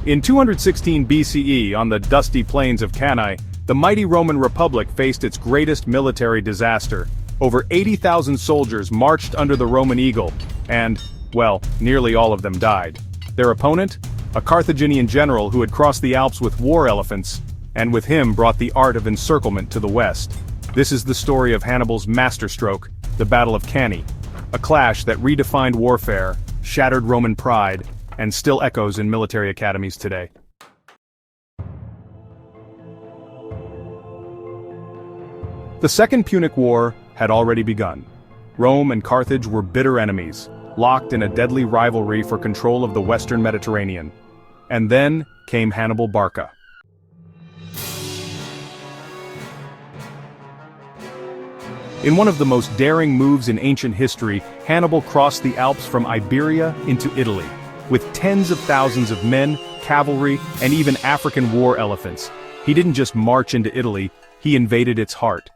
In 216 BCE, on the dusty plains of Cannae, the mighty Roman Republic faced its greatest military disaster. Over 80,000 soldiers marched under the Roman eagle, and, well, nearly all of them died. Their opponent? A Carthaginian general who had crossed the Alps with war elephants, and with him brought the art of encirclement to the west. This is the story of Hannibal's masterstroke, the Battle of Cannae, a clash that redefined warfare, shattered Roman pride, and still echoes in military academies today. The Second Punic War had already begun. Rome and Carthage were bitter enemies, locked in a deadly rivalry for control of the western Mediterranean. And then came Hannibal Barca. In one of the most daring moves in ancient history, Hannibal crossed the Alps from Iberia into Italy, with tens of thousands of men, cavalry, and even African war elephants. He didn't just march into Italy, he invaded its heart.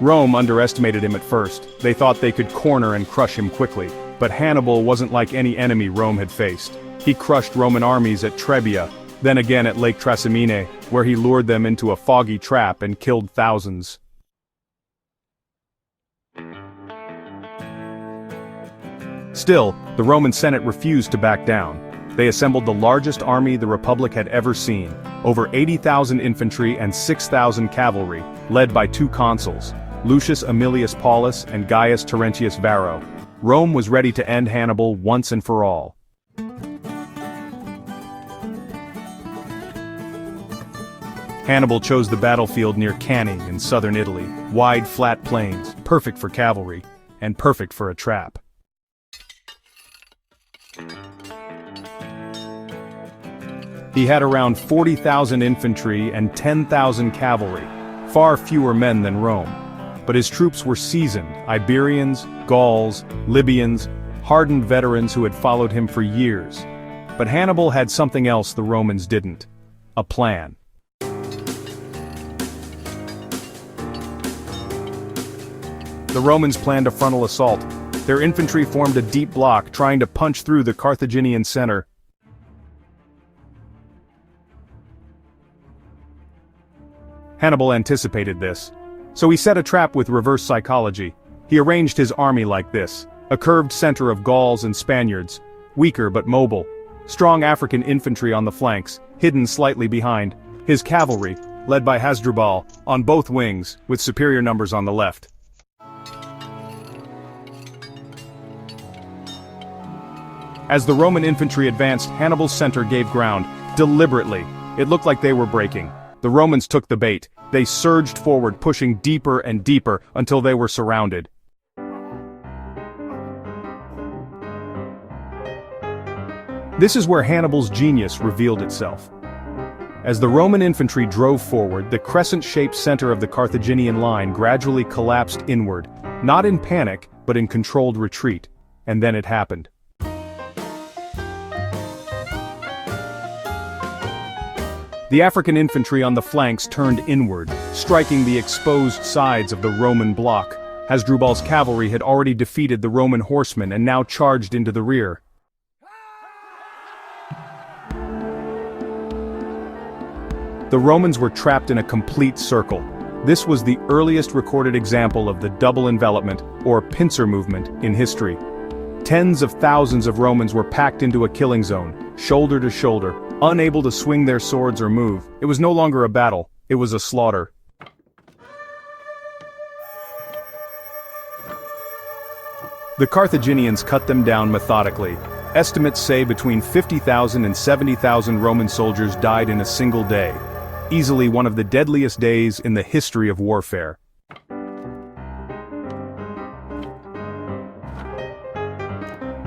Rome underestimated him at first. They thought they could corner and crush him quickly. But Hannibal wasn't like any enemy Rome had faced. He crushed Roman armies at Trebia, then again at Lake Trasimene, where he lured them into a foggy trap and killed thousands. Still, the Roman Senate refused to back down. They assembled the largest army the Republic had ever seen, over 80,000 infantry and 6,000 cavalry, led by two consuls, Lucius Aemilius Paulus and Gaius Terentius Varro. Rome was ready to end Hannibal once and for all. Hannibal chose the battlefield near Cannae in southern Italy, wide flat plains, perfect for cavalry, and perfect for a trap. He had around 40,000 infantry and 10,000 cavalry, far fewer men than Rome. But his troops were seasoned, Iberians, Gauls, Libyans, hardened veterans who had followed him for years. But Hannibal had something else the Romans didn't: a plan. The Romans planned a frontal assault. Their infantry formed a deep block, trying to punch through the Carthaginian center. Hannibal anticipated this. So he set a trap with reverse psychology. He arranged his army like this: a curved center of Gauls and Spaniards, weaker but mobile, strong African infantry on the flanks, hidden slightly behind, his cavalry, led by Hasdrubal, on both wings, with superior numbers on the left. As the Roman infantry advanced, Hannibal's center gave ground, deliberately. It looked like they were breaking. The Romans took the bait. They surged forward, pushing deeper and deeper, until they were surrounded. This is where Hannibal's genius revealed itself. As the Roman infantry drove forward, the crescent-shaped center of the Carthaginian line gradually collapsed inward, not in panic, but in controlled retreat. And then it happened. The African infantry on the flanks turned inward, striking the exposed sides of the Roman bloc. Hasdrubal's cavalry had already defeated the Roman horsemen and now charged into the rear. The Romans were trapped in a complete circle. This was the earliest recorded example of the double envelopment, or pincer movement, in history. Tens of thousands of Romans were packed into a killing zone, shoulder to shoulder, unable to swing their swords or move. It was no longer a battle, it was a slaughter. The Carthaginians cut them down methodically. Estimates say between 50,000 and 70,000 Roman soldiers died in a single day. Easily one of the deadliest days in the history of warfare.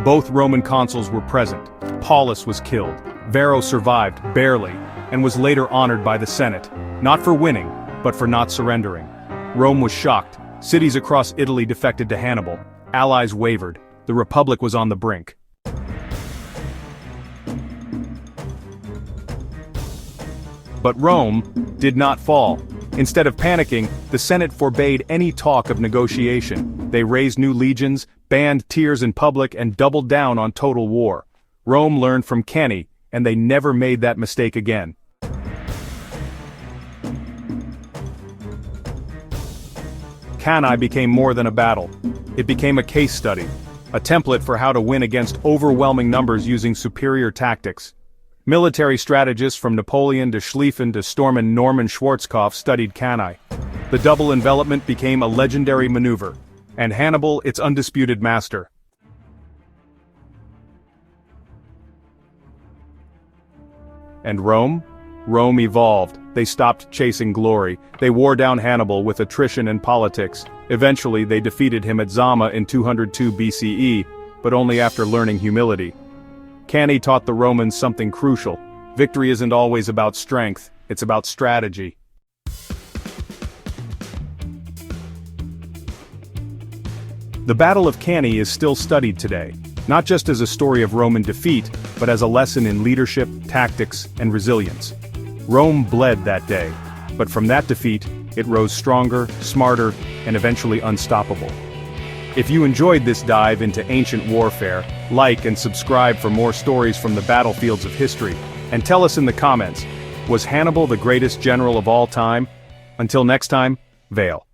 Both Roman consuls were present. Paulus was killed. Varro survived, barely, and was later honored by the Senate, not for winning, but for not surrendering. Rome was shocked. Cities across Italy defected to Hannibal. Allies wavered. The Republic was on the brink. But Rome did not fall. Instead of panicking, the Senate forbade any talk of negotiation. They raised new legions, banned tears in public and doubled down on total war. Rome learned from Cannae, and they never made that mistake again. Cannae became more than a battle. It became a case study, a template for how to win against overwhelming numbers using superior tactics. Military strategists from Napoleon to Schlieffen to Stormen Norman Schwarzkopf studied Cannae. The double envelopment became a legendary maneuver, and Hannibal its undisputed master. And Rome? Rome evolved. They stopped chasing glory. They wore down Hannibal with attrition and politics. Eventually they defeated him at Zama in 202 BCE, but only after learning humility. Cannae taught the Romans something crucial. Victory isn't always about strength, it's about strategy. The Battle of Cannae is still studied today, not just as a story of Roman defeat, but as a lesson in leadership, tactics, and resilience. Rome bled that day, but from that defeat, it rose stronger, smarter, and eventually unstoppable. If you enjoyed this dive into ancient warfare, like and subscribe for more stories from the battlefields of history, and tell us in the comments, was Hannibal the greatest general of all time? Until next time, Vale.